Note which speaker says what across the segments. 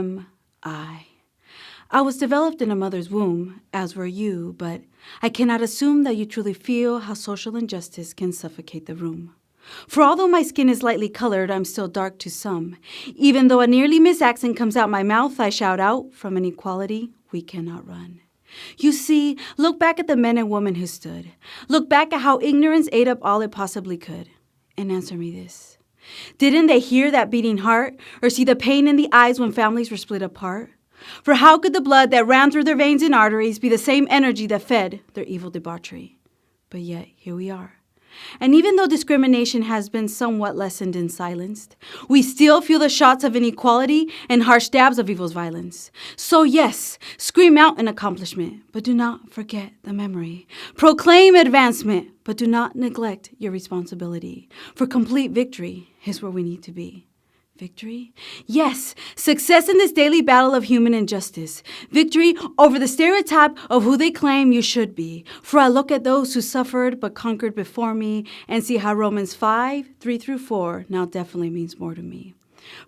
Speaker 1: am I? I was developed in a mother's womb, as were you, but I cannot assume that you truly feel how social injustice can suffocate the room. For although my skin is lightly colored, I'm still dark to some. Even though a nearly miss accent comes out my mouth, I shout out, from inequality we cannot run. You see, look back at the men and women who stood. Look back at how ignorance ate up all it possibly could. And answer me this. Didn't they hear that beating heart or see the pain in the eyes when families were split apart? For how could the blood that ran through their veins and arteries be the same energy that fed their evil debauchery? But yet, here we are. And even though discrimination has been somewhat lessened and silenced, we still feel the shots of inequality and harsh stabs of evil's violence. So yes, scream out an accomplishment, but do not forget the memory. Proclaim advancement, but do not neglect your responsibility. For complete victory is where we need to be. Victory? Yes, success in this daily battle of human injustice. Victory over the stereotype of who they claim you should be. For I look at those who suffered but conquered before me and see how Romans 5:3-4 now definitely means more to me.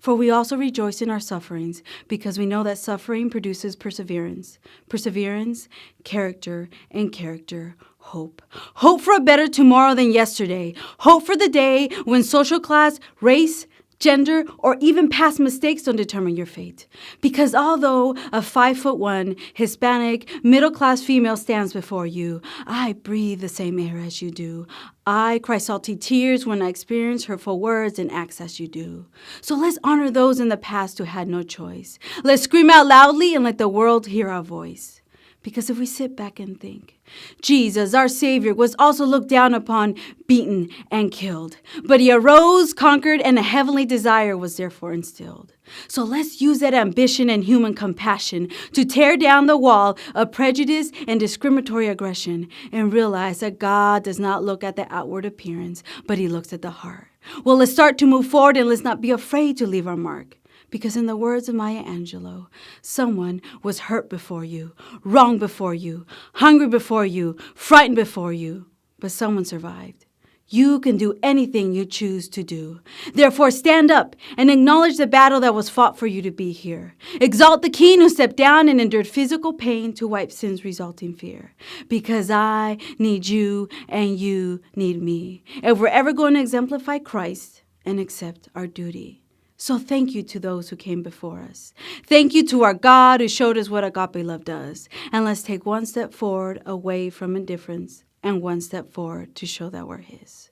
Speaker 1: For we also rejoice in our sufferings because we know that suffering produces perseverance. Perseverance, character, and character, hope. Hope for a better tomorrow than yesterday. Hope for the day when social class, race, gender, or even past mistakes don't determine your fate. Because although a 5'1" Hispanic middle-class female stands before you, I breathe the same air as you do. I cry salty tears when I experience hurtful words and acts as you do. So let's honor those in the past who had no choice. Let's scream out loudly and let the world hear our voice. Because if we sit back and think, Jesus, our Savior, was also looked down upon, beaten, and killed. But he arose, conquered, and a heavenly desire was therefore instilled. So let's use that ambition and human compassion to tear down the wall of prejudice and discriminatory aggression and realize that God does not look at the outward appearance, but he looks at the heart. Well, let's start to move forward and let's not be afraid to leave our mark. Because in the words of Maya Angelou, someone was hurt before you, wronged before you, hungry before you, frightened before you, but someone survived. You can do anything you choose to do. Therefore, stand up and acknowledge the battle that was fought for you to be here. Exalt the King who stepped down and endured physical pain to wipe sin's resulting fear. Because I need you and you need me. If we're ever going to exemplify Christ and accept our duty. So thank you to those who came before us. Thank you to our God who showed us what agape love does. And let's take one step forward away from indifference and one step forward to show that we're his.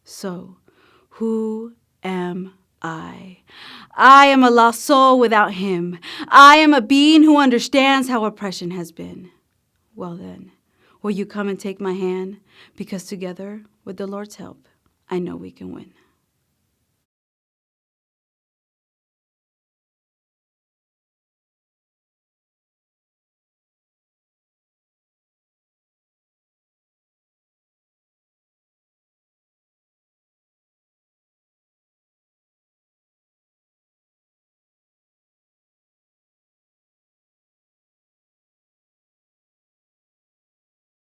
Speaker 1: So, who am I? I am a lost soul without him. I am a being who understands how oppression has been. Well then, will you come and take my hand? Because together, with the Lord's help, I know we can win.